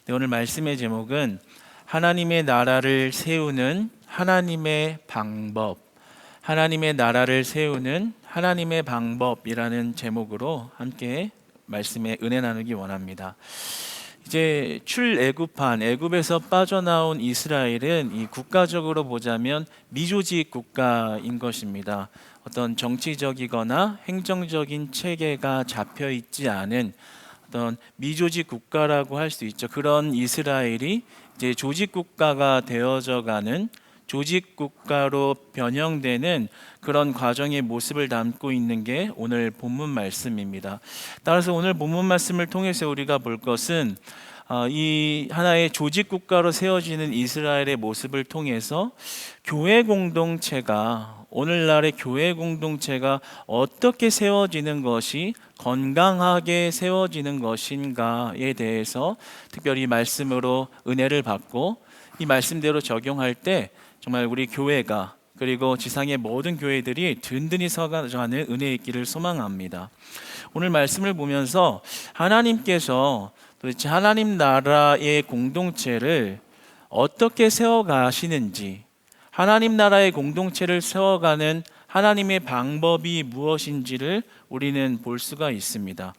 네, 오늘 말씀의 제목은 하나님의 나라를 세우는 하나님의 방법, 하나님의 나라를 세우는 하나님의 방법이라는 제목으로 함께 말씀에 은혜 나누기 원합니다. 이제 출애굽한 애굽에서 빠져나온 이스라엘은 이 국가적으로 보자면 미조직 국가인 것입니다. 어떤 정치적이거나 행정적인 체계가 잡혀 있지 않은 어떤 미조직 국가라고 할 수 있죠. 그런 이스라엘이 이제 조직 국가가 되어져가는 조직 국가로 변형되는 그런 과정의 모습을 담고 있는 게 오늘 본문 말씀입니다. 따라서 오늘 본문 말씀을 통해서 우리가 볼 것은 이 하나의 조직 국가로 세워지는 이스라엘의 모습을 통해서 교회 공동체가 오늘날의 교회 공동체가 어떻게 세워지는 것이 건강하게 세워지는 것인가에 대해서 특별히 말씀으로 은혜를 받고 이 말씀대로 적용할 때 정말 우리 교회가 그리고 지상의 모든 교회들이 든든히 서가는 은혜 있기를 소망합니다. 오늘 말씀을 보면서 하나님께서 도대체 하나님 나라의 공동체를 어떻게 세워가시는지, 하나님 나라의 공동체를 세워가는 하나님의 방법이 무엇인지를 우리는 볼 수가 있습니다.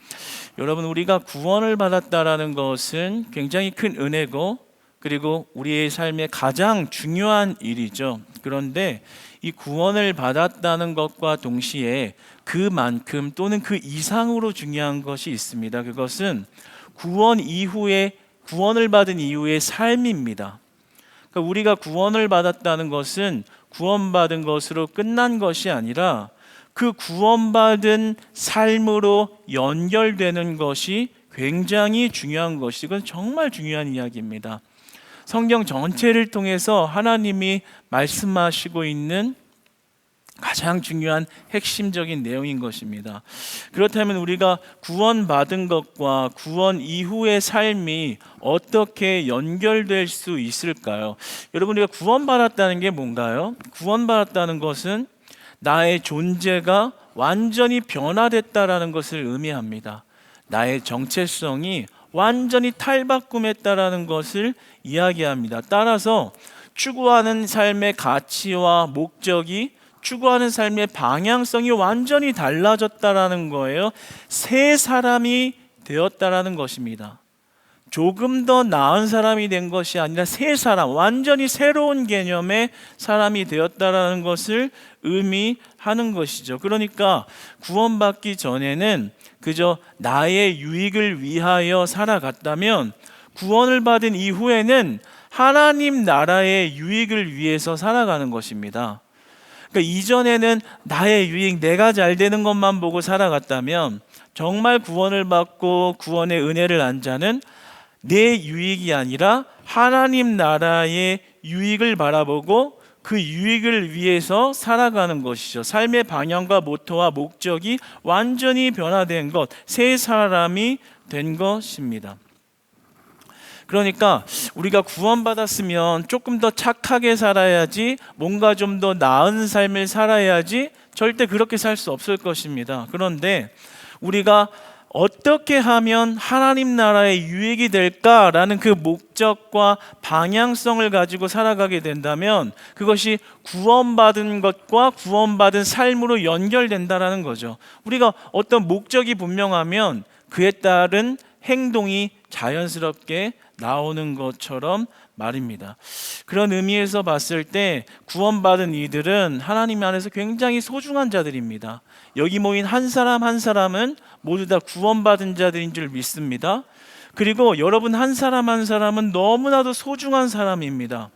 여러분, 우리가 구원을 받았다라는 것은 굉장히 큰 은혜고 그리고 우리의 삶의 가장 중요한 일이죠. 그런데 이 구원을 받았다는 것과 동시에 그만큼 또는 그 이상으로 중요한 것이 있습니다. 그것은 구원을 받은 이후의 삶입니다. 그러니까 우리가 구원을 받았다는 것은 구원받은 것으로 끝난 것이 아니라 그 구원받은 삶으로 연결되는 것이 굉장히 중요한 것이, 이건 정말 중요한 이야기입니다. 성경 전체를 통해서 하나님이 말씀하시고 있는 가장 중요한 핵심적인 내용인 것입니다. 그렇다면 우리가 구원받은 것과 구원 이후의 삶이 어떻게 연결될 수 있을까요? 여러분, 우리가 구원받았다는 게 뭔가요? 구원받았다는 것은 나의 존재가 완전히 변화됐다라는 것을 의미합니다. 나의 정체성이 완전히 탈바꿈했다라는 것을 이야기합니다. 따라서 추구하는 삶의 가치와 목적이, 추구하는 삶의 방향성이 완전히 달라졌다라는 거예요. 새 사람이 되었다라는 것입니다. 조금 더 나은 사람이 된 것이 아니라 새 사람, 완전히 새로운 개념의 사람이 되었다라는 것을 의미하는 것이죠. 그러니까 구원받기 전에는 그저 나의 유익을 위하여 살아갔다면 구원을 받은 이후에는 하나님 나라의 유익을 위해서 살아가는 것입니다. 그러니까 이전에는 나의 유익, 내가 잘 되는 것만 보고 살아갔다면 정말 구원을 받고 구원의 은혜를 안 자는 내 유익이 아니라 하나님 나라의 유익을 바라보고 그 유익을 위해서 살아가는 것이죠. 삶의 방향과 모토와 목적이 완전히 변화된 것, 새 사람이 된 것입니다. 그러니까 우리가 구원받았으면 조금 더 착하게 살아야지, 뭔가 좀 더 나은 삶을 살아야지, 절대 그렇게 살 수 없을 것입니다. 그런데 우리가 어떻게 하면 하나님 나라의 유익이 될까라는 그 목적과 방향성을 가지고 살아가게 된다면 그것이 구원받은 것과 구원받은 삶으로 연결된다라는 거죠. 우리가 어떤 목적이 분명하면 그에 따른 행동이 자연스럽게 나오는 것처럼 말입니다. 그런 의미에서 봤을 때 구원받은 이들은 하나님 안에서 굉장히 소중한 자들입니다. 여기 모인 한 사람 한 사람은 모두 다 구원받은 자들인 줄 믿습니다. 그리고 여러분 한 사람 한 사람은 너무나도 소중한 사람입니다.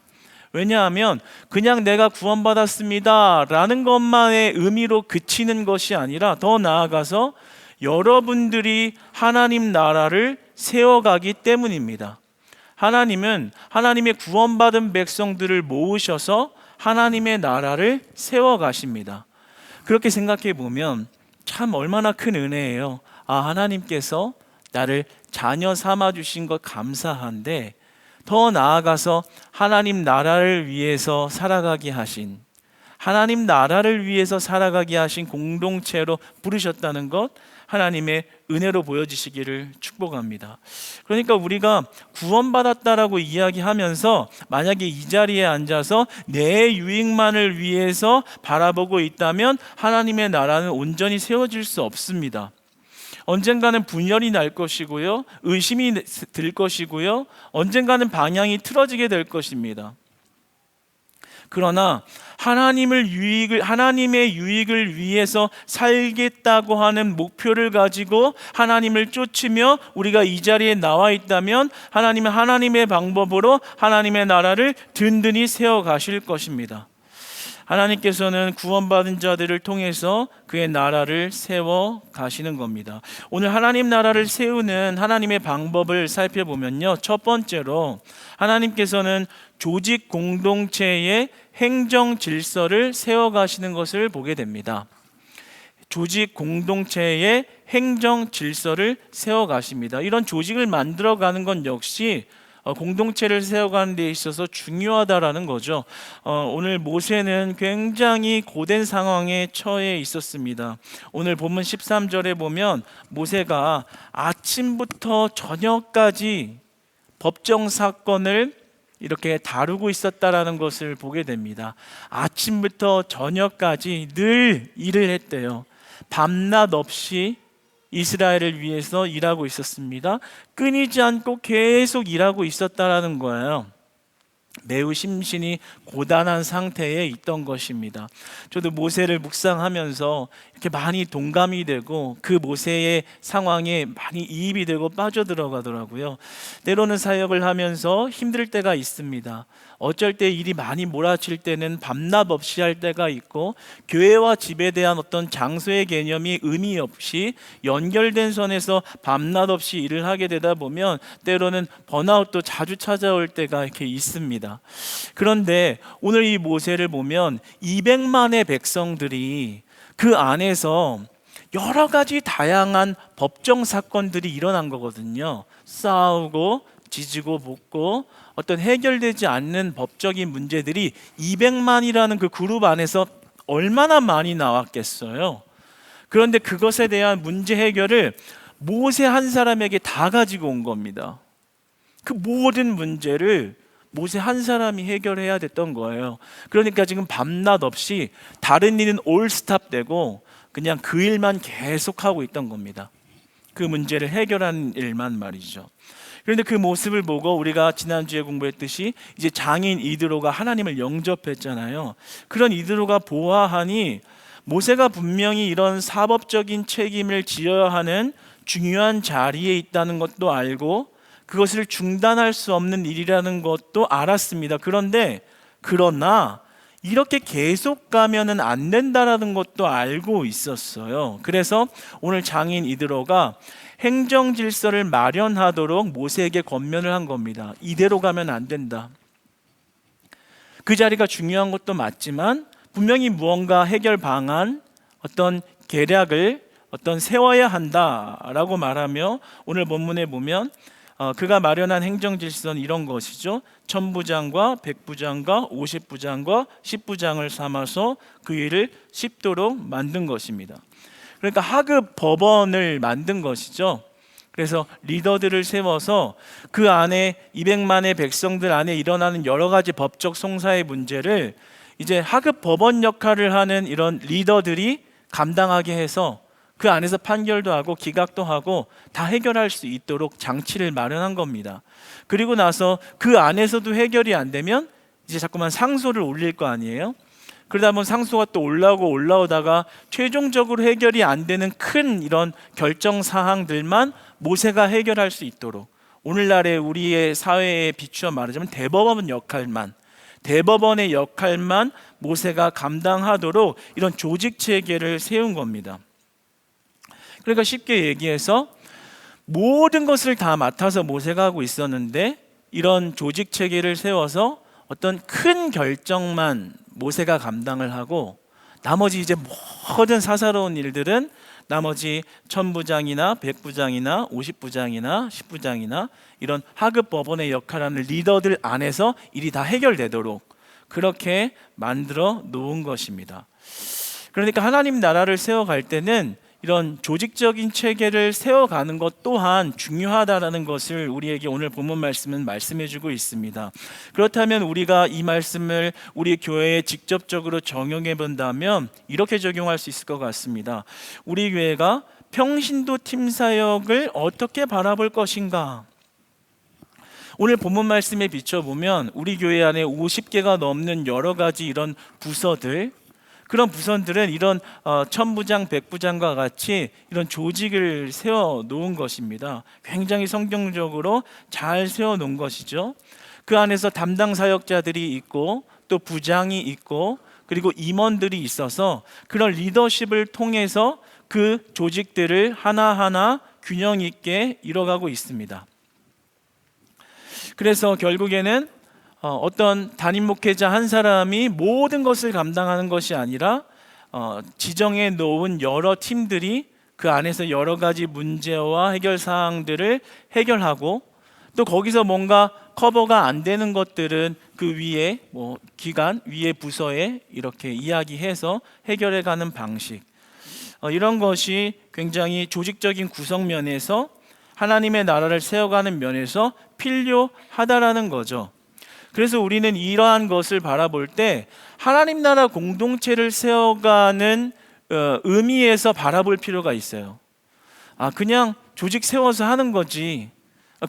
왜냐하면 그냥 내가 구원받았습니다 라는 것만의 의미로 그치는 것이 아니라 더 나아가서 여러분들이 하나님 나라를 세워가기 때문입니다. 하나님은 하나님의 구원받은 백성들을 모으셔서 하나님의 나라를 세워가십니다. 그렇게 생각해 보면 참 얼마나 큰 은혜예요. 하나님께서 나를 자녀 삼아 주신 것 감사한데 더 나아가서 하나님 나라를 위해서 살아가게 하신, 하나님 나라를 위해서 살아가게 하신 공동체로 부르셨다는 것, 하나님의 은혜로 보여지시기를 축복합니다. 그러니까 우리가 구원받았다라고 이야기하면서 만약에 이 자리에 앉아서 내 유익만을 위해서 바라보고 있다면 하나님의 나라는 온전히 세워질 수 없습니다. 언젠가는 분열이 날 것이고요, 의심이 들 것이고요, 언젠가는 방향이 틀어지게 될 것입니다. 그러나 하나님의 유익을 위해서 살겠다고 하는 목표를 가지고 하나님을 쫓으며 우리가 이 자리에 나와 있다면 하나님은 하나님의 방법으로 하나님의 나라를 든든히 세워 가실 것입니다. 하나님께서는 구원받은 자들을 통해서 그의 나라를 세워 가시는 겁니다. 오늘 하나님 나라를 세우는 하나님의 방법을 살펴보면요, 첫 번째로 하나님께서는 조직 공동체의 행정 질서를 세워 가시는 것을 보게 됩니다. 조직 공동체의 행정 질서를 세워 가십니다. 이런 조직을 만들어 가는 건 역시 공동체를 세워가는 데 있어서 중요하다라는 거죠. 오늘 모세는 굉장히 고된 상황에 처해 있었습니다. 오늘 본문 13절에 보면 모세가 아침부터 저녁까지 법정 사건을 이렇게 다루고 있었다라는 것을 보게 됩니다. 아침부터 저녁까지 늘 일을 했대요. 밤낮 없이 이스라엘을 위해서 일하고 있었습니다. 끊이지 않고 계속 일하고 있었다라는 거예요. 매우 심신이 고단한 상태에 있던 것입니다. 저도 모세를 묵상하면서 이렇게 많이 동감이 되고 그 모세의 상황에 많이 이입이 되고 빠져들어가더라고요. 때로는 사역을 하면서 힘들 때가 있습니다. 어쩔 때 일이 많이 몰아칠 때는 밤낮 없이 할 때가 있고, 교회와 집에 대한 어떤 장소의 개념이 의미 없이 연결된 선에서 밤낮 없이 일을 하게 되다 보면 때로는 번아웃도 자주 찾아올 때가 이렇게 있습니다. 그런데 오늘 이 모세를 보면 200만의 백성들이 그 안에서 여러 가지 다양한 법정 사건들이 일어난 거거든요. 싸우고 지지고 볶고 어떤 해결되지 않는 법적인 문제들이 200만이라는 그 그룹 안에서 얼마나 많이 나왔겠어요. 그런데 그것에 대한 문제 해결을 모세 한 사람에게 다 가지고 온 겁니다. 그 모든 문제를 모세 한 사람이 해결해야 됐던 거예요. 그러니까 지금 밤낮 없이 다른 일은 올 스탑되고 그냥 그 일만 계속하고 있던 겁니다. 그 문제를 해결하는 일만 말이죠. 그런데 그 모습을 보고 우리가 지난주에 공부했듯이 이제 장인 이드로가 하나님을 영접했잖아요. 그런 이드로가 보아하니 모세가 분명히 이런 사법적인 책임을 지어야 하는 중요한 자리에 있다는 것도 알고 그것을 중단할 수 없는 일이라는 것도 알았습니다. 그러나 이렇게 계속 가면은 안 된다라는 것도 알고 있었어요. 그래서 오늘 장인 이드로가 행정 질서를 마련하도록 모세에게 권면을 한 겁니다. 이대로 가면 안 된다. 그 자리가 중요한 것도 맞지만 분명히 무언가 해결 방안, 어떤 계략을 세워야 한다라고 말하며 오늘 본문에 보면 그가 마련한 행정 질서는 이런 것이죠. 천부장과 백부장과 50부장과 10부장을 삼아서 그 일을 쉽도록 만든 것입니다. 그러니까 하급 법원을 만든 것이죠. 그래서 리더들을 세워서 그 안에 200만의 백성들 안에 일어나는 여러 가지 법적 송사의 문제를 이제 하급 법원 역할을 하는 이런 리더들이 감당하게 해서 그 안에서 판결도 하고 기각도 하고 다 해결할 수 있도록 장치를 마련한 겁니다. 그리고 나서 그 안에서도 해결이 안 되면 이제 자꾸만 상소를 올릴 거 아니에요? 그러다 보면 상소가 또 올라오다가 최종적으로 해결이 안 되는 큰 이런 결정 사항들만 모세가 해결할 수 있도록 오늘날의 우리의 사회에 비추어 말하자면 대법원의 역할만 모세가 감당하도록 이런 조직 체계를 세운 겁니다. 그러니까 쉽게 얘기해서 모든 것을 다 맡아서 모세가 하고 있었는데 이런 조직 체계를 세워서 어떤 큰 결정만 모세가 감당을 하고 나머지 이제 모든 사사로운 일들은 나머지 천부장이나 백부장이나 50부장이나 10부장이나 이런 하급 법원의 역할하는 리더들 안에서 일이 다 해결되도록 그렇게 만들어 놓은 것입니다. 그러니까 하나님 나라를 세워갈 때는 이런 조직적인 체계를 세워가는 것 또한 중요하다라는 것을 우리에게 오늘 본문 말씀은 말씀해주고 있습니다. 그렇다면 우리가 이 말씀을 우리 교회에 직접적으로 적용해 본다면 이렇게 적용할 수 있을 것 같습니다. 우리 교회가 평신도 팀 사역을 어떻게 바라볼 것인가? 오늘 본문 말씀에 비춰보면 우리 교회 안에 50개가 넘는 여러 가지 이런 부서들, 그런 부서들은 이런 천부장, 백부장과 같이 이런 조직을 세워 놓은 것입니다. 굉장히 성경적으로 잘 세워 놓은 것이죠. 그 안에서 담당 사역자들이 있고 또 부장이 있고 그리고 임원들이 있어서 그런 리더십을 통해서 그 조직들을 하나하나 균형 있게 이뤄가고 있습니다. 그래서 결국에는 어떤 담임 목회자 한 사람이 모든 것을 감당하는 것이 아니라 지정해 놓은 여러 팀들이 그 안에서 여러 가지 문제와 해결 사항들을 해결하고 또 거기서 뭔가 커버가 안 되는 것들은 그 위에 기관, 위에 부서에 이렇게 이야기해서 해결해 가는 방식, 이런 것이 굉장히 조직적인 구성 면에서 하나님의 나라를 세워가는 면에서 필요하다라는 거죠. 그래서 우리는 이러한 것을 바라볼 때 하나님 나라 공동체를 세워가는 의미에서 바라볼 필요가 있어요. 그냥 조직 세워서 하는 거지,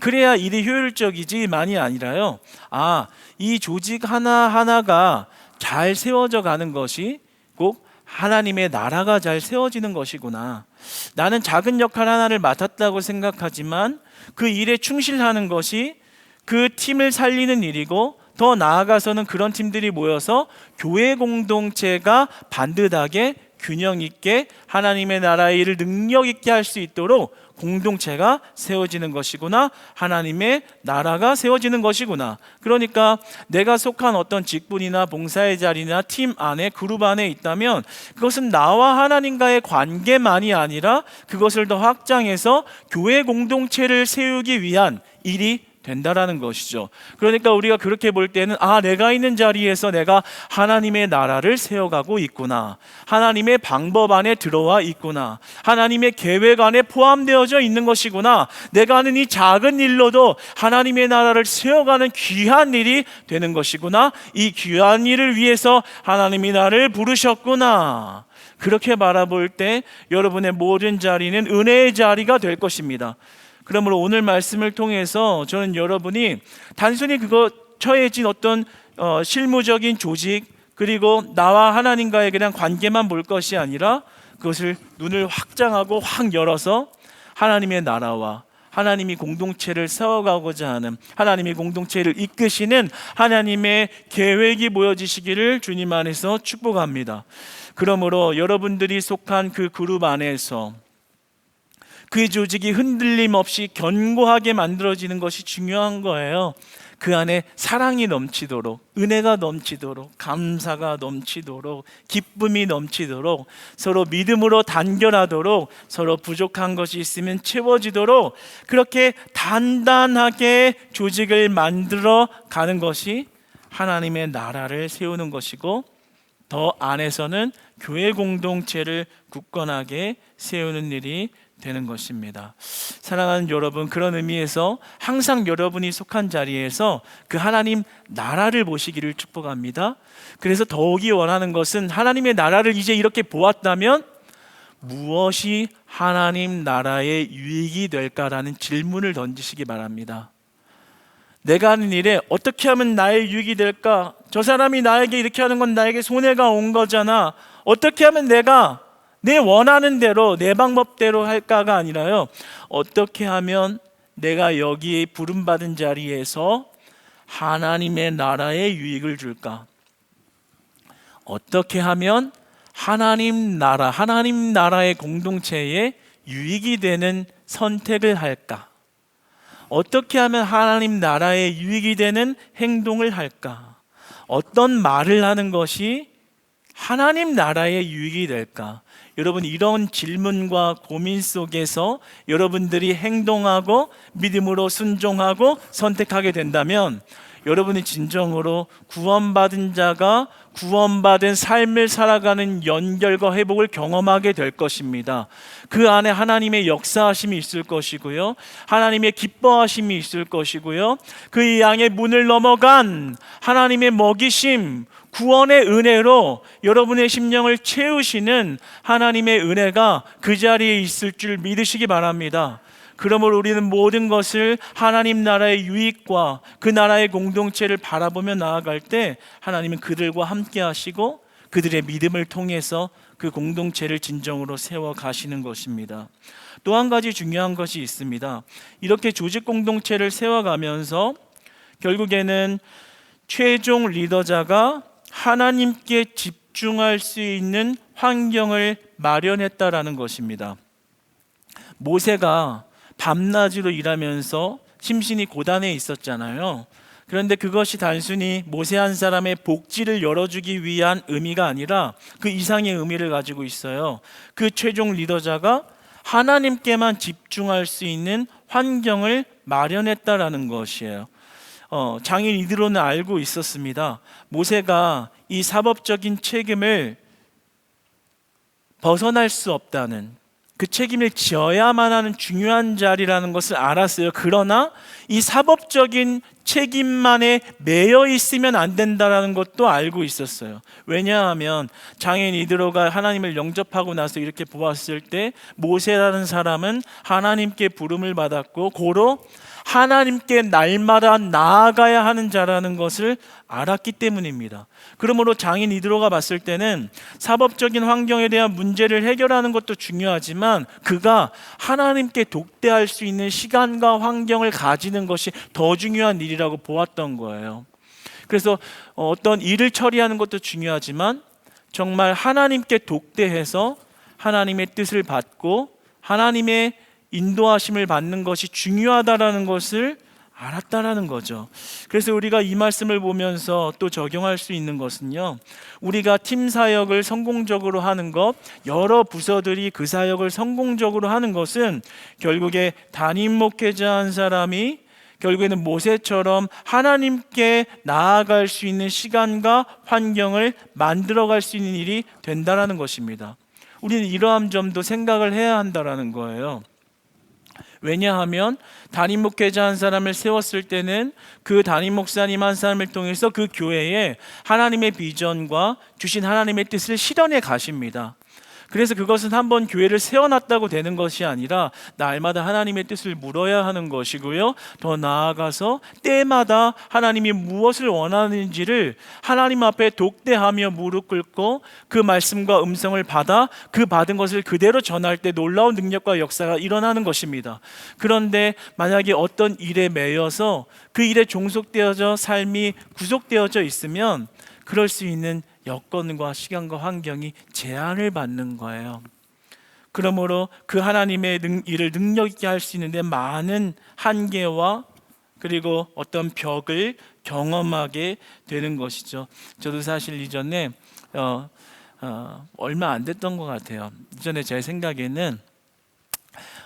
그래야 일이 효율적이지만이 아니라요. 이 조직 하나하나가 잘 세워져 가는 것이 꼭 하나님의 나라가 잘 세워지는 것이구나. 나는 작은 역할 하나를 맡았다고 생각하지만 그 일에 충실하는 것이 그 팀을 살리는 일이고, 더 나아가서는 그런 팀들이 모여서 교회 공동체가 반듯하게 균형 있게 하나님의 나라의 일을 능력 있게 할 수 있도록 공동체가 세워지는 것이구나, 하나님의 나라가 세워지는 것이구나. 그러니까 내가 속한 어떤 직분이나 봉사의 자리나 팀 안에, 그룹 안에 있다면 그것은 나와 하나님과의 관계만이 아니라 그것을 더 확장해서 교회 공동체를 세우기 위한 일이 된다라는 것이죠. 그러니까 우리가 그렇게 볼 때는 내가 있는 자리에서 내가 하나님의 나라를 세워가고 있구나, 하나님의 방법 안에 들어와 있구나, 하나님의 계획 안에 포함되어져 있는 것이구나, 내가 하는 이 작은 일로도 하나님의 나라를 세워가는 귀한 일이 되는 것이구나, 이 귀한 일을 위해서 하나님이 나를 부르셨구나. 그렇게 바라볼 때 여러분의 모든 자리는 은혜의 자리가 될 것입니다. 그러므로 오늘 말씀을 통해서 저는 여러분이 단순히 처해진 어떤 실무적인 조직, 그리고 나와 하나님과의 그냥 관계만 볼 것이 아니라 그것을 눈을 확장하고 확 열어서 하나님의 나라와 하나님이 공동체를 세워가고자 하는, 하나님이 공동체를 이끄시는 하나님의 계획이 보여지시기를 주님 안에서 축복합니다. 그러므로 여러분들이 속한 그 그룹 안에서 그 조직이 흔들림 없이 견고하게 만들어지는 것이 중요한 거예요. 그 안에 사랑이 넘치도록, 은혜가 넘치도록, 감사가 넘치도록, 기쁨이 넘치도록, 서로 믿음으로 단결하도록, 서로 부족한 것이 있으면 채워지도록 그렇게 단단하게 조직을 만들어 가는 것이 하나님의 나라를 세우는 것이고, 더 안에서는 교회 공동체를 굳건하게 세우는 일이 되는 것입니다. 사랑하는 여러분, 그런 의미에서 항상 여러분이 속한 자리에서 그 하나님 나라를 보시기를 축복합니다. 그래서 더욱이 원하는 것은 하나님의 나라를 이제 이렇게 보았다면 무엇이 하나님 나라의 유익이 될까라는 질문을 던지시기 바랍니다. 내가 하는 일에 어떻게 하면 나의 유익이 될까? 저 사람이 나에게 이렇게 하는 건 나에게 손해가 온 거잖아. 어떻게 하면 내가 내 원하는 대로, 내 방법대로 할까가 아니라요, 어떻게 하면 내가 여기에 부름받은 자리에서 하나님의 나라에 유익을 줄까? 어떻게 하면 하나님 나라의 공동체에 유익이 되는 선택을 할까? 어떻게 하면 하나님 나라에 유익이 되는 행동을 할까? 어떤 말을 하는 것이 하나님 나라에 유익이 될까? 여러분, 이런 질문과 고민 속에서 여러분들이 행동하고 믿음으로 순종하고 선택하게 된다면 여러분이 진정으로 구원받은 자가 구원받은 삶을 살아가는 연결과 회복을 경험하게 될 것입니다. 그 안에 하나님의 역사하심이 있을 것이고요, 하나님의 기뻐하심이 있을 것이고요, 그 양의 문을 넘어간 하나님의 먹이심, 구원의 은혜로 여러분의 심령을 채우시는 하나님의 은혜가 그 자리에 있을 줄 믿으시기 바랍니다. 그러므로 우리는 모든 것을 하나님 나라의 유익과 그 나라의 공동체를 바라보며 나아갈 때 하나님은 그들과 함께 하시고 그들의 믿음을 통해서 그 공동체를 진정으로 세워 가시는 것입니다. 또 한 가지 중요한 것이 있습니다. 이렇게 조직 공동체를 세워가면서 결국에는 최종 리더자가 하나님께 집중할 수 있는 환경을 마련했다라는 것입니다. 모세가 밤낮으로 일하면서 심신이 고단해 있었잖아요. 그런데 그것이 단순히 모세 한 사람의 복지를 열어주기 위한 의미가 아니라 그 이상의 의미를 가지고 있어요. 그 최종 리더자가 하나님께만 집중할 수 있는 환경을 마련했다라는 것이에요. 장인 이드로는 알고 있었습니다. 모세가 이 사법적인 책임을 벗어날 수 없다는, 그 책임을 지어야만 하는 중요한 자리라는 것을 알았어요. 그러나 이 사법적인 책임만에 매여 있으면 안 된다는 것도 알고 있었어요. 왜냐하면 장인 이드로가 하나님을 영접하고 나서 이렇게 보았을 때 모세라는 사람은 하나님께 부름을 받았고 고로 하나님께 날마다 나아가야 하는 자라는 것을 알았기 때문입니다. 그러므로 장인 이드로가 봤을 때는 사법적인 환경에 대한 문제를 해결하는 것도 중요하지만 그가 하나님께 독대할 수 있는 시간과 환경을 가지는 것이 더 중요한 일이라고 보았던 거예요. 그래서 어떤 일을 처리하는 것도 중요하지만 정말 하나님께 독대해서 하나님의 뜻을 받고 하나님의 인도하심을 받는 것이 중요하다라는 것을 알았다라는 거죠. 그래서 우리가 이 말씀을 보면서 또 적용할 수 있는 것은요, 우리가 팀 사역을 성공적으로 하는 것, 여러 부서들이 그 사역을 성공적으로 하는 것은 결국에 담임 목회자 한 사람이 결국에는 모세처럼 하나님께 나아갈 수 있는 시간과 환경을 만들어갈 수 있는 일이 된다라는 것입니다. 우리는 이러한 점도 생각을 해야 한다라는 거예요. 왜냐하면 담임 목회자 한 사람을 세웠을 때는 그 담임 목사님 한 사람을 통해서 그 교회에 하나님의 비전과 주신 하나님의 뜻을 실현해 가십니다. 그래서 그것은 한번 교회를 세워놨다고 되는 것이 아니라 날마다 하나님의 뜻을 물어야 하는 것이고요, 더 나아가서 때마다 하나님이 무엇을 원하는지를 하나님 앞에 독대하며 무릎 꿇고 그 말씀과 음성을 받아 그 받은 것을 그대로 전할 때 놀라운 능력과 역사가 일어나는 것입니다. 그런데 만약에 어떤 일에 매여서 그 일에 종속되어져 삶이 구속되어져 있으면 그럴 수 있는 여건과 시간과 환경이 제한을 받는 거예요. 그러므로 그 하나님의 일을 능력 있게 할 수 있는데 많은 한계와 그리고 어떤 벽을 경험하게 되는 것이죠. 저도 사실 이전에 얼마 안 됐던 것 같아요. 이전에 제 생각에는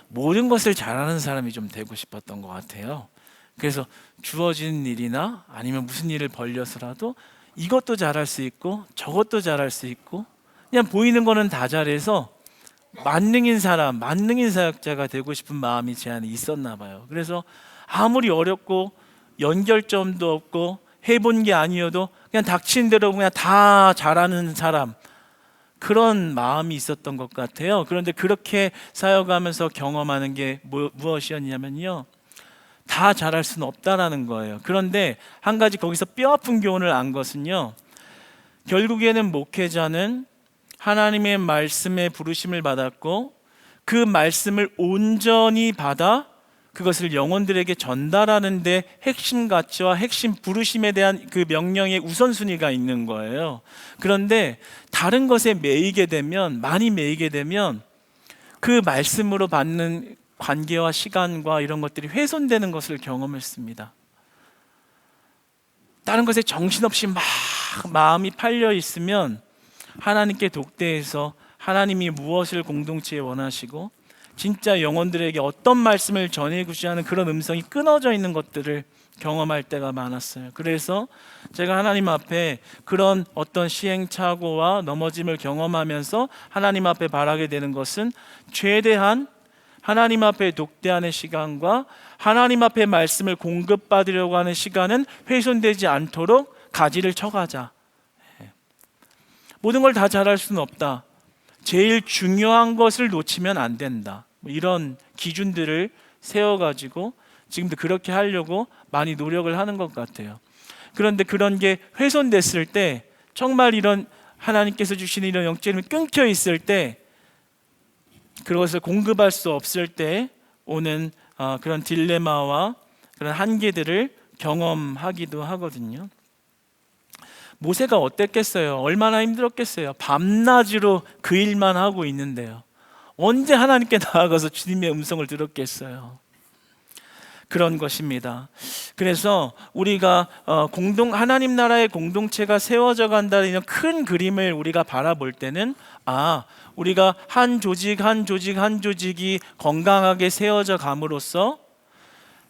모든 것을 잘하는 사람이 좀 되고 싶었던 것 같아요. 그래서 주어진 일이나 아니면 무슨 일을 벌려서라도 이것도 잘할 수 있고 저것도 잘할 수 있고 그냥 보이는 거는 다 잘해서 만능인 사람, 만능인 사역자가 되고 싶은 마음이 제 안에 있었나 봐요. 그래서 아무리 어렵고 연결점도 없고 해본 게 아니어도 그냥 닥친 대로 그냥 다 잘하는 사람, 그런 마음이 있었던 것 같아요. 그런데 그렇게 사역하면서 경험하는 게 무엇이었냐면요, 다 잘할 수는 없다라는 거예요. 그런데 한 가지 거기서 뼈아픈 교훈을 안 것은요, 결국에는 목회자는 하나님의 말씀에 부르심을 받았고 그 말씀을 온전히 받아 그것을 영혼들에게 전달하는 데 핵심 가치와 핵심 부르심에 대한 그 명령의 우선순위가 있는 거예요. 그런데 다른 것에 매이게 되면, 많이 매이게 되면 그 말씀으로 받는 관계와 시간과 이런 것들이 훼손되는 것을 경험했습니다. 다른 것에 정신없이 막 마음이 팔려 있으면 하나님께 독대해서 하나님이 무엇을 공동체에 원하시고 진짜 영혼들에게 어떤 말씀을 전해주시 하는 그런 음성이 끊어져 있는 것들을 경험할 때가 많았어요. 그래서 제가 하나님 앞에 그런 어떤 시행착오와 넘어짐을 경험하면서 하나님 앞에 바라게 되는 것은 최대한 하나님 앞에 독대하는 시간과 하나님 앞에 말씀을 공급받으려고 하는 시간은 훼손되지 않도록 가지를 쳐가자. 모든 걸 다 잘할 수는 없다. 제일 중요한 것을 놓치면 안 된다. 이런 기준들을 세워가지고 지금도 그렇게 하려고 많이 노력을 하는 것 같아요. 그런데 그런 게 훼손됐을 때, 정말 이런 하나님께서 주시는 이런 영적인 힘이 끊겨 있을 때, 그것을 공급할 수 없을 때 오는 그런 딜레마와 그런 한계들을 경험하기도 하거든요. 모세가 어땠겠어요? 얼마나 힘들었겠어요? 밤낮으로 그 일만 하고 있는데요. 언제 하나님께 나아가서 주님의 음성을 들었겠어요? 그런 것입니다. 그래서 우리가 하나님 나라의 공동체가 세워져 간다는 이런 큰 그림을 우리가 바라볼 때는 우리가 한 조직이 건강하게 세워져 감으로써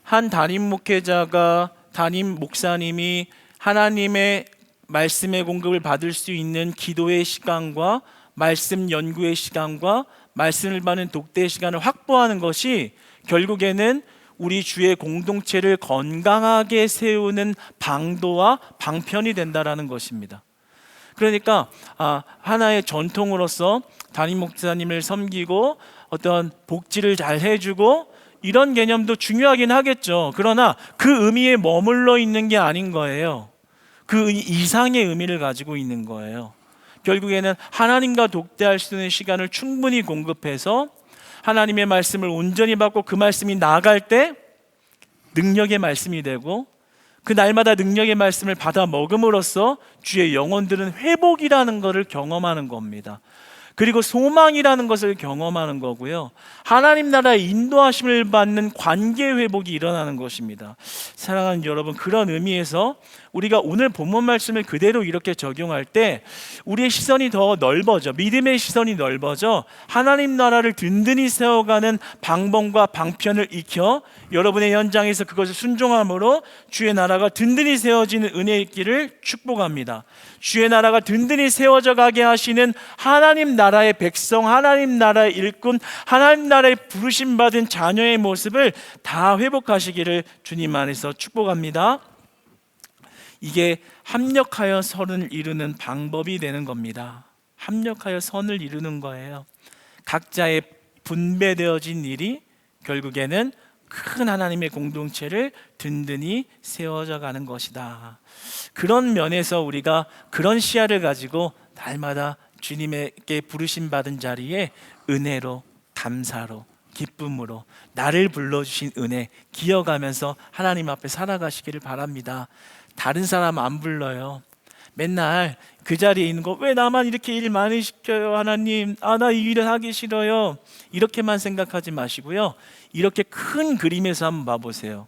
한 담임 목회자가, 담임 목사님이 하나님의 말씀의 공급을 받을 수 있는 기도의 시간과 말씀 연구의 시간과 말씀을 받는 독대의 시간을 확보하는 것이 결국에는 우리 주의 공동체를 건강하게 세우는 방도와 방편이 된다라는 것입니다. 그러니까 하나의 전통으로서 담임 목사님을 섬기고 어떤 복지를 잘 해주고 이런 개념도 중요하긴 하겠죠. 그러나 그 의미에 머물러 있는 게 아닌 거예요. 그 이상의 의미를 가지고 있는 거예요. 결국에는 하나님과 독대할 수 있는 시간을 충분히 공급해서 하나님의 말씀을 온전히 받고 그 말씀이 나아갈 때 능력의 말씀이 되고, 그 날마다 능력의 말씀을 받아 먹음으로써 주의 영혼들은 회복이라는 것을 경험하는 겁니다. 그리고 소망이라는 것을 경험하는 거고요. 하나님 나라의 인도하심을 받는 관계 회복이 일어나는 것입니다. 사랑하는 여러분, 그런 의미에서 우리가 오늘 본문 말씀을 그대로 이렇게 적용할 때 우리의 시선이 더 넓어져, 믿음의 시선이 넓어져 하나님 나라를 든든히 세워가는 방법과 방편을 익혀 여러분의 현장에서 그것을 순종함으로 주의 나라가 든든히 세워지는 은혜 있기를 축복합니다. 주의 나라가 든든히 세워져 가게 하시는 하나님 나라의 백성, 하나님 나라의 일꾼, 하나님 나라의 부르심 받은 자녀의 모습을 다 회복하시기를 주님 안에서 축복합니다. 이게 합력하여 선을 이루는 방법이 되는 겁니다. 합력하여 선을 이루는 거예요. 각자의 분배되어진 일이 결국에는 큰 하나님의 공동체를 든든히 세워져 가는 것이다. 그런 면에서 우리가 그런 시야를 가지고 날마다 주님에게 부르심 받은 자리에 은혜로, 감사로, 기쁨으로 나를 불러주신 은혜 기억하면서 하나님 앞에 살아가시기를 바랍니다. 다른 사람 안 불러요. 맨날 그 자리에 있는 거, 왜 나만 이렇게 일 많이 시켜요 하나님, 나 이 일을 하기 싫어요, 이렇게만 생각하지 마시고요, 이렇게 큰 그림에서 한번 봐보세요.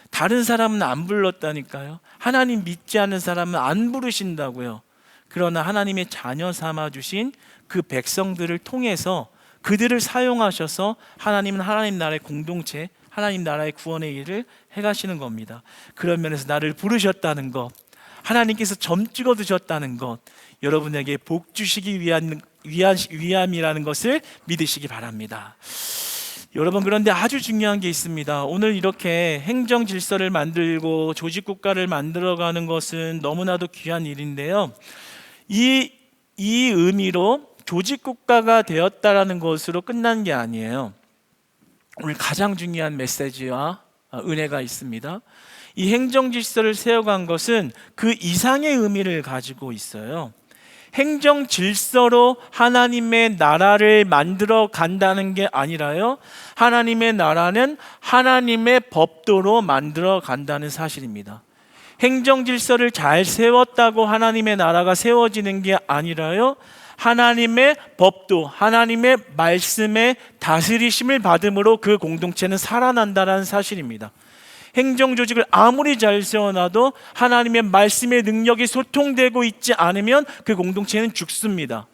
다른 사람은 안 불렀다니까요. 하나님 믿지 않는 사람은 안 부르신다고요. 그러나 하나님의 자녀 삼아주신 그 백성들을 통해서 그들을 사용하셔서 하나님은 하나님 나라의 공동체, 하나님 나라의 구원의 일을 해가시는 겁니다. 그런 면에서 나를 부르셨다는 것, 하나님께서 점 찍어 두셨다는 것, 여러분에게 복 주시기 위함이라는 것을 믿으시기 바랍니다. 여러분, 그런데 아주 중요한 게 있습니다. 오늘 이렇게 행정 질서를 만들고 조직 국가를 만들어가는 것은 너무나도 귀한 일인데요, 이 의미로 조직 국가가 되었다라는 것으로 끝난 게 아니에요. 오늘 가장 중요한 메시지와 은혜가 있습니다. 이 행정 질서를 세워간 것은 그 이상의 의미를 가지고 있어요. 행정 질서로 하나님의 나라를 만들어 간다는 게 아니라요, 하나님의 나라는 하나님의 법도로 만들어 간다는 사실입니다. 행정 질서를 잘 세웠다고 하나님의 나라가 세워지는 게 아니라요, 하나님의 법도, 하나님의 말씀의 다스리심을 받음으로 그 공동체는 살아난다는 사실입니다. 행정 조직을 아무리 잘 세워놔도 하나님의 말씀의 능력이 소통되고 있지 않으면 그 공동체는 죽습니다.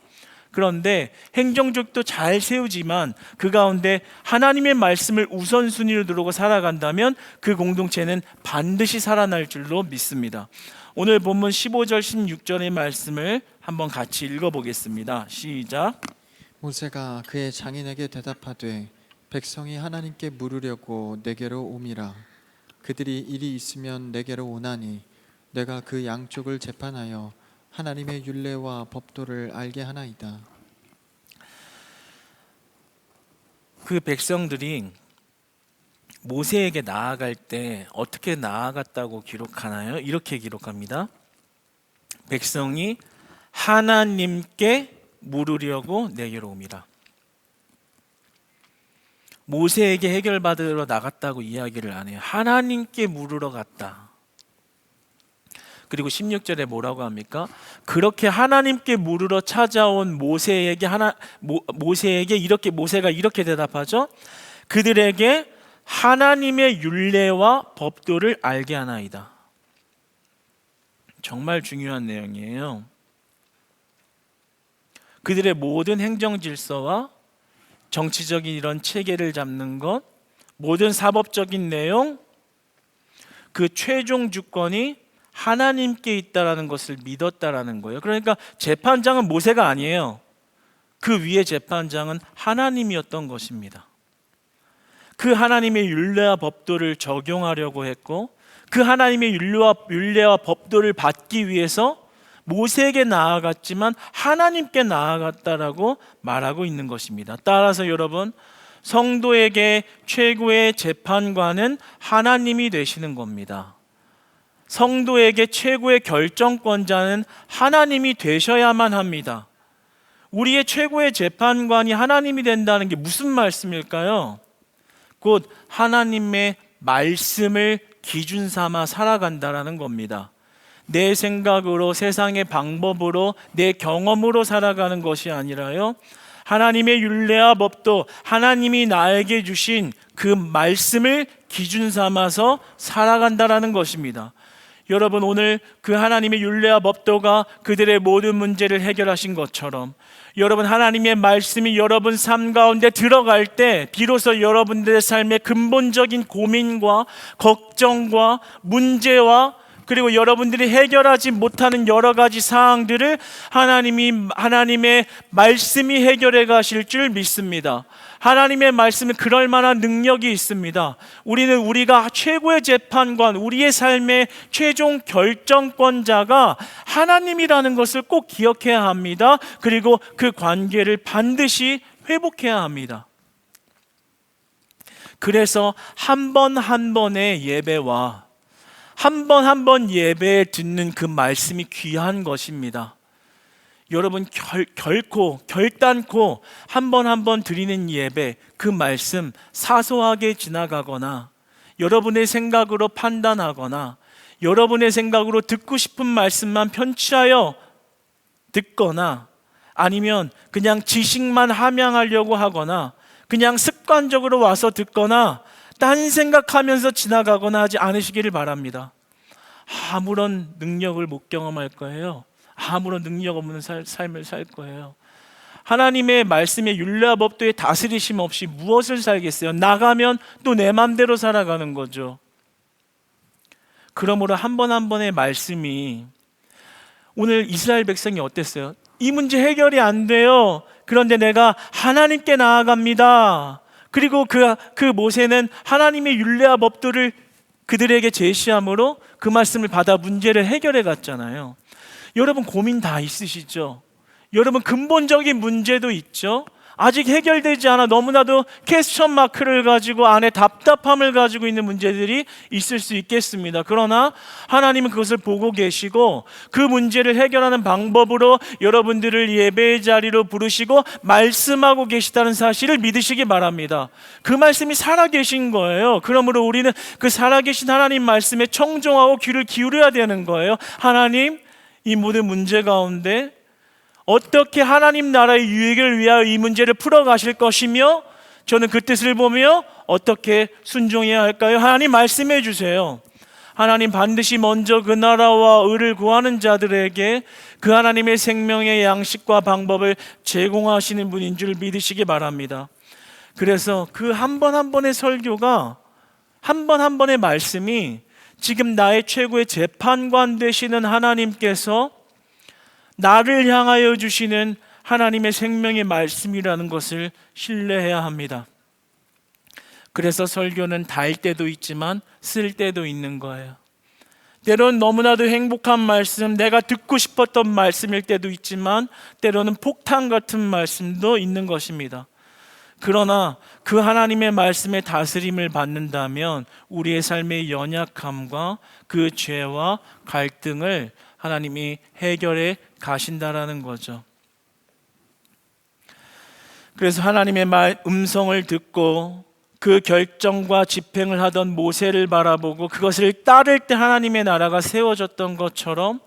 그런데 행정적도 잘 세우지만 그 가운데 하나님의 말씀을 우선순위로 두고 살아간다면 그 공동체는 반드시 살아날 줄로 믿습니다. 오늘 본문 15절 16절의 말씀을 한번 같이 읽어보겠습니다. 시작. 모세가 그의 장인에게 대답하되 백성이 하나님께 물으려고 내게로 오미라. 그들이 일이 있으면 내게로 오나니 내가 그 양쪽을 재판하여 하나님의 율례와 법도를 알게 하나이다. 그 백성들이 모세에게 나아갈 때 어떻게 나아갔다고 기록하나요? 이렇게 기록합니다. 백성이 하나님께 물으려고 내게로 옵니다. 모세에게 해결받으러 나갔다고 이야기를 안 해요. 하나님께 물으러 갔다. 그리고 16절에 뭐라고 합니까? 그렇게 하나님께 물으러 찾아온 모세에게 이렇게 모세가 이렇게 대답하죠. 그들에게 하나님의 율례와 법도를 알게 하나이다. 정말 중요한 내용이에요. 그들의 모든 행정 질서와 정치적인 이런 체계를 잡는 것, 모든 사법적인 내용, 그 최종 주권이 하나님께 있다라는 것을 믿었다라는 거예요. 그러니까 재판장은 모세가 아니에요. 그 위에 재판장은 하나님이었던 것입니다. 그 하나님의 율례와 법도를 적용하려고 했고, 그 하나님의 율례와 법도를 받기 위해서 모세에게 나아갔지만 하나님께 나아갔다라고 말하고 있는 것입니다. 따라서 여러분, 성도에게 최고의 재판관은 하나님이 되시는 겁니다. 성도에게 최고의 결정권자는 하나님이 되셔야만 합니다. 우리의 최고의 재판관이 하나님이 된다는 게 무슨 말씀일까요? 곧 하나님의 말씀을 기준 삼아 살아간다라는 겁니다. 내 생각으로, 세상의 방법으로, 내 경험으로 살아가는 것이 아니라요, 하나님의 율례와 법도, 하나님이 나에게 주신 그 말씀을 기준 삼아서 살아간다라는 것입니다. 여러분, 오늘 그 하나님의 율례와 법도가 그들의 모든 문제를 해결하신 것처럼 여러분, 하나님의 말씀이 여러분 삶 가운데 들어갈 때 비로소 여러분들의 삶의 근본적인 고민과 걱정과 문제와 그리고 여러분들이 해결하지 못하는 여러 가지 사항들을 하나님의 말씀이 해결해 가실 줄 믿습니다. 하나님의 말씀은 그럴 만한 능력이 있습니다. 우리가 최고의 재판관, 우리의 삶의 최종 결정권자가 하나님이라는 것을 꼭 기억해야 합니다. 그리고 그 관계를 반드시 회복해야 합니다. 그래서 한 번 한 번의 예배와 한 번 한 번 예배에 듣는 그 말씀이 귀한 것입니다. 여러분, 결단코 한 번 한 번 드리는 예배, 그 말씀 사소하게 지나가거나 여러분의 생각으로 판단하거나 여러분의 생각으로 듣고 싶은 말씀만 편취하여 듣거나 아니면 그냥 지식만 함양하려고 하거나 그냥 습관적으로 와서 듣거나 딴 생각하면서 지나가거나 하지 않으시기를 바랍니다. 아무런 능력을 못 경험할 거예요. 아무런 능력 없는 삶을 살 거예요. 하나님의 말씀의 율례와 법도의 다스리심 없이 무엇을 살겠어요? 나가면 또 내 맘대로 살아가는 거죠. 그러므로 한 번 한 번의 말씀이 오늘 이스라엘 백성이 어땠어요? 이 문제 해결이 안 돼요. 그런데 내가 하나님께 나아갑니다. 그리고 그 모세는 하나님의 율례와 법도를 그들에게 제시함으로 그 말씀을 받아 문제를 해결해 갔잖아요. 여러분, 고민 다 있으시죠? 여러분, 근본적인 문제도 있죠? 아직 해결되지 않아 너무나도 퀘스천 마크를 가지고 안에 답답함을 가지고 있는 문제들이 있을 수 있겠습니다. 그러나 하나님은 그것을 보고 계시고 그 문제를 해결하는 방법으로 여러분들을 예배의 자리로 부르시고 말씀하고 계시다는 사실을 믿으시기 바랍니다. 그 말씀이 살아계신 거예요. 그러므로 우리는 그 살아계신 하나님 말씀에 청종하고 귀를 기울여야 되는 거예요. 하나님, 이 모든 문제 가운데 어떻게 하나님 나라의 유익을 위하여 이 문제를 풀어가실 것이며 저는 그 뜻을 보며 어떻게 순종해야 할까요? 하나님 말씀해 주세요. 하나님 반드시 먼저 그 나라와 의를 구하는 자들에게 그 하나님의 생명의 양식과 방법을 제공하시는 분인 줄 믿으시기 바랍니다. 그래서 그 한 번 한 번의 설교가, 한 번 한 번의 말씀이 지금 나의 최고의 재판관 되시는 하나님께서 나를 향하여 주시는 하나님의 생명의 말씀이라는 것을 신뢰해야 합니다. 그래서 설교는 달 때도 있지만 쓸 때도 있는 거예요. 때로는 너무나도 행복한 말씀, 내가 듣고 싶었던 말씀일 때도 있지만 때로는 폭탄 같은 말씀도 있는 것입니다. 그러나 그 하나님의 말씀에 다스림을 받는다면 우리의 삶의 연약함과 그 죄와 갈등을 하나님이 해결해 가신다라는 거죠. 그래서 하나님의 음성을 듣고 그 결정과 집행을 하던 모세를 바라보고 그것을 따를 때 하나님의 나라가 세워졌던 것처럼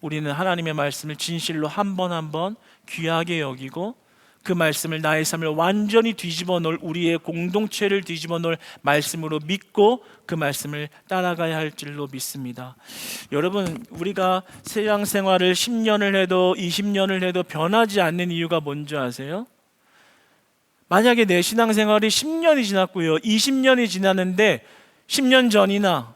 우리는 하나님의 말씀을 진실로 한 번 한 번 귀하게 여기고 그 말씀을 나의 삶을 완전히 뒤집어 놓을, 우리의 공동체를 뒤집어 놓을 말씀으로 믿고 그 말씀을 따라가야 할 줄로 믿습니다. 여러분, 우리가 세상 생활을 10년을 해도 20년을 해도 변하지 않는 이유가 뭔지 아세요? 만약에 내 신앙생활이 10년이 지났고요, 20년이 지났는데 10년 전이나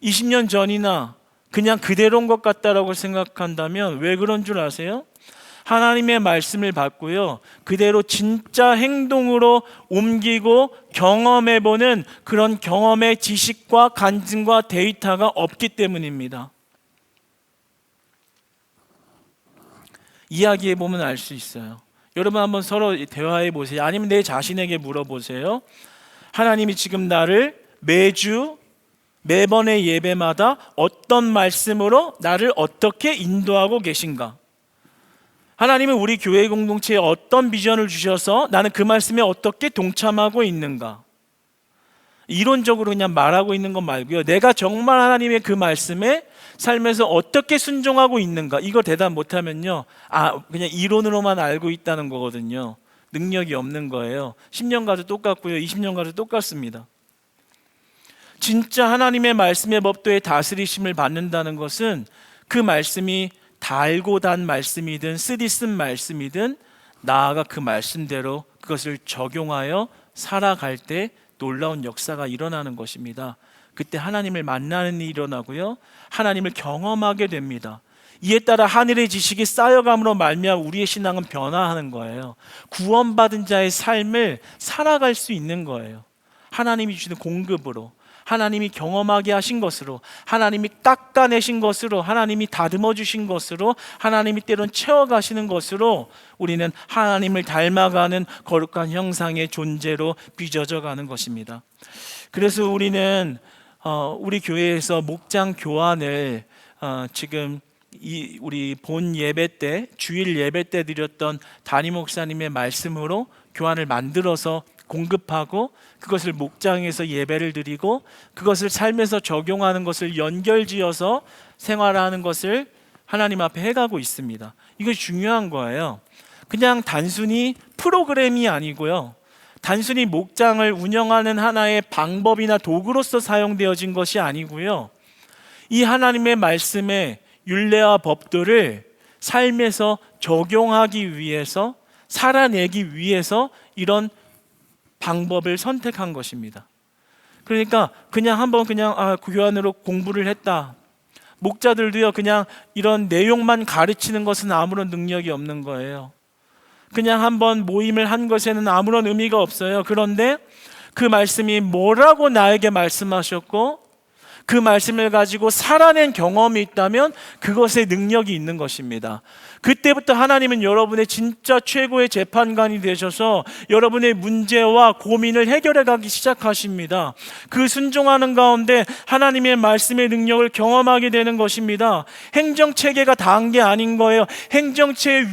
20년 전이나 그냥 그대로인 것 같다라고 생각한다면 왜 그런 줄 아세요? 하나님의 말씀을 받고요, 그대로 진짜 행동으로 옮기고 경험해보는 그런 경험의 지식과 간증과 데이터가 없기 때문입니다. 이야기해보면 알 수 있어요. 여러분 한번 서로 대화해 보세요. 아니면 내 자신에게 물어보세요. 하나님이 지금 나를 매번의 예배마다 어떤 말씀으로 나를 어떻게 인도하고 계신가? 하나님은 우리 교회 공동체에 어떤 비전을 주셔서 나는 그 말씀에 어떻게 동참하고 있는가? 이론적으로 그냥 말하고 있는 것 말고요, 내가 정말 하나님의 그 말씀에 삶에서 어떻게 순종하고 있는가, 이거 대답 못하면요, 그냥 이론으로만 알고 있다는 거거든요. 능력이 없는 거예요. 10년 가도 똑같고요, 20년 가도 똑같습니다. 진짜 하나님의 말씀의 법도에 다스리심을 받는다는 것은 그 말씀이 달고 단 말씀이든 쓰디쓴 말씀이든 나아가 그 말씀대로 그것을 적용하여 살아갈 때 놀라운 역사가 일어나는 것입니다. 그때 하나님을 만나는 일이 일어나고요, 하나님을 경험하게 됩니다. 이에 따라 하늘의 지식이 쌓여감으로 말미암아 우리의 신앙은 변화하는 거예요. 구원받은 자의 삶을 살아갈 수 있는 거예요. 하나님이 주시는 공급으로, 하나님이 경험하게 하신 것으로, 하나님이 깎아내신 것으로, 하나님이 다듬어 주신 것으로, 하나님이 때론 채워가시는 것으로 우리는 하나님을 닮아가는 거룩한 형상의 존재로 빚어져 가는 것입니다. 그래서 우리는 우리 교회에서 목장 교환을 지금 우리 본 예배 때, 주일 예배 때 드렸던 담임 목사님의 말씀으로 교환을 만들어서 공급하고 그것을 목장에서 예배를 드리고 그것을 삶에서 적용하는 것을 연결지어서 생활하는 것을 하나님 앞에 해가고 있습니다. 이것이 중요한 거예요. 그냥 단순히 프로그램이 아니고요, 단순히 목장을 운영하는 하나의 방법이나 도구로서 사용되어진 것이 아니고요, 이 하나님의 말씀의 율례와 법도를 삶에서 적용하기 위해서, 살아내기 위해서 이런 방법을 선택한 것입니다. 그러니까 그냥 한번 교환으로 공부를 했다, 목자들도요 그냥 이런 내용만 가르치는 것은 아무런 능력이 없는 거예요. 그냥 한번 모임을 한 것에는 아무런 의미가 없어요. 그런데 그 말씀이 뭐라고 나에게 말씀하셨고 그 말씀을 가지고 살아낸 경험이 있다면 그것에 능력이 있는 것입니다. 그때부터 하나님은 여러분의 진짜 최고의 재판관이 되셔서 여러분의 문제와 고민을 해결해 가기 시작하십니다. 그 순종하는 가운데 하나님의 말씀의 능력을 경험하게 되는 것입니다. 행정체계가 다한 게 아닌 거예요. 행정체계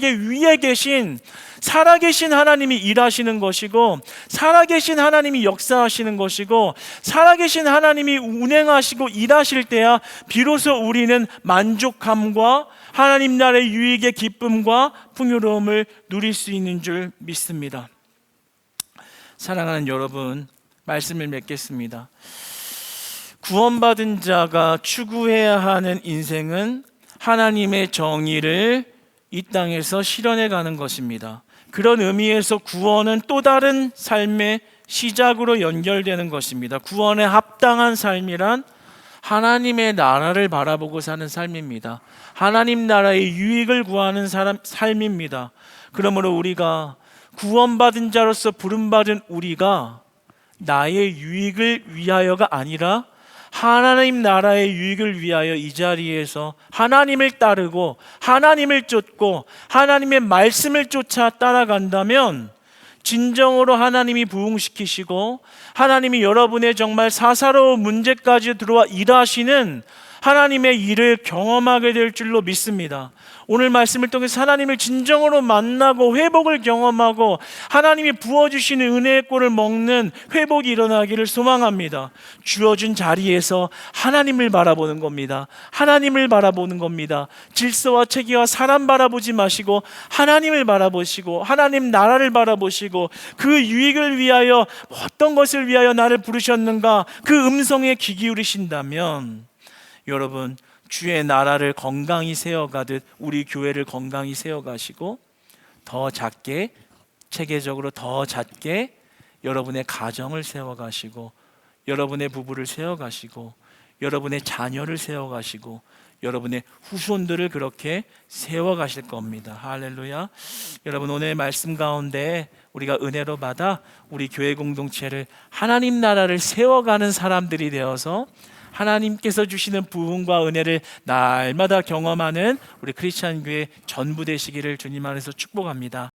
위에 계신 살아계신 하나님이 일하시는 것이고, 살아계신 하나님이 역사하시는 것이고, 살아계신 하나님이 운행하시고 일하실 때야 비로소 우리는 만족함과 하나님 나라의 유익의 기쁨과 풍요로움을 누릴 수 있는 줄 믿습니다. 사랑하는 여러분, 말씀을 맺겠습니다. 구원받은 자가 추구해야 하는 인생은 하나님의 정의를 이 땅에서 실현해 가는 것입니다. 그런 의미에서 구원은 또 다른 삶의 시작으로 연결되는 것입니다. 구원에 합당한 삶이란 하나님의 나라를 바라보고 사는 삶입니다. 하나님 나라의 유익을 구하는 삶입니다. 그러므로 우리가 구원받은 자로서 부름받은 우리가 나의 유익을 위하여가 아니라 하나님 나라의 유익을 위하여 이 자리에서 하나님을 따르고 하나님을 쫓고 하나님의 말씀을 쫓아 따라간다면 진정으로 하나님이 부흥시키시고 하나님이 여러분의 정말 사사로운 문제까지 들어와 일하시는 하나님의 일을 경험하게 될 줄로 믿습니다. 오늘 말씀을 통해서 하나님을 진정으로 만나고 회복을 경험하고 하나님이 부어주시는 은혜의 꼴을 먹는 회복이 일어나기를 소망합니다. 주어진 자리에서 하나님을 바라보는 겁니다. 하나님을 바라보는 겁니다. 질서와 체계와 사람 바라보지 마시고 하나님을 바라보시고 하나님 나라를 바라보시고 그 유익을 위하여 어떤 것을 위하여 나를 부르셨는가 그 음성에 귀 기울이신다면 여러분 주의 나라를 건강히 세워가듯 우리 교회를 건강히 세워가시고 더 작게 체계적으로 더 작게 여러분의 가정을 세워가시고 여러분의 부부를 세워가시고 여러분의 자녀를 세워가시고 여러분의 후손들을 그렇게 세워가실 겁니다. 할렐루야. 여러분 오늘 말씀 가운데 우리가 은혜로 받아 우리 교회 공동체를 하나님 나라를 세워가는 사람들이 되어서 하나님께서 주시는 부흥과 은혜를 날마다 경험하는 우리 크리스찬 교회 전부 되시기를 주님 안에서 축복합니다.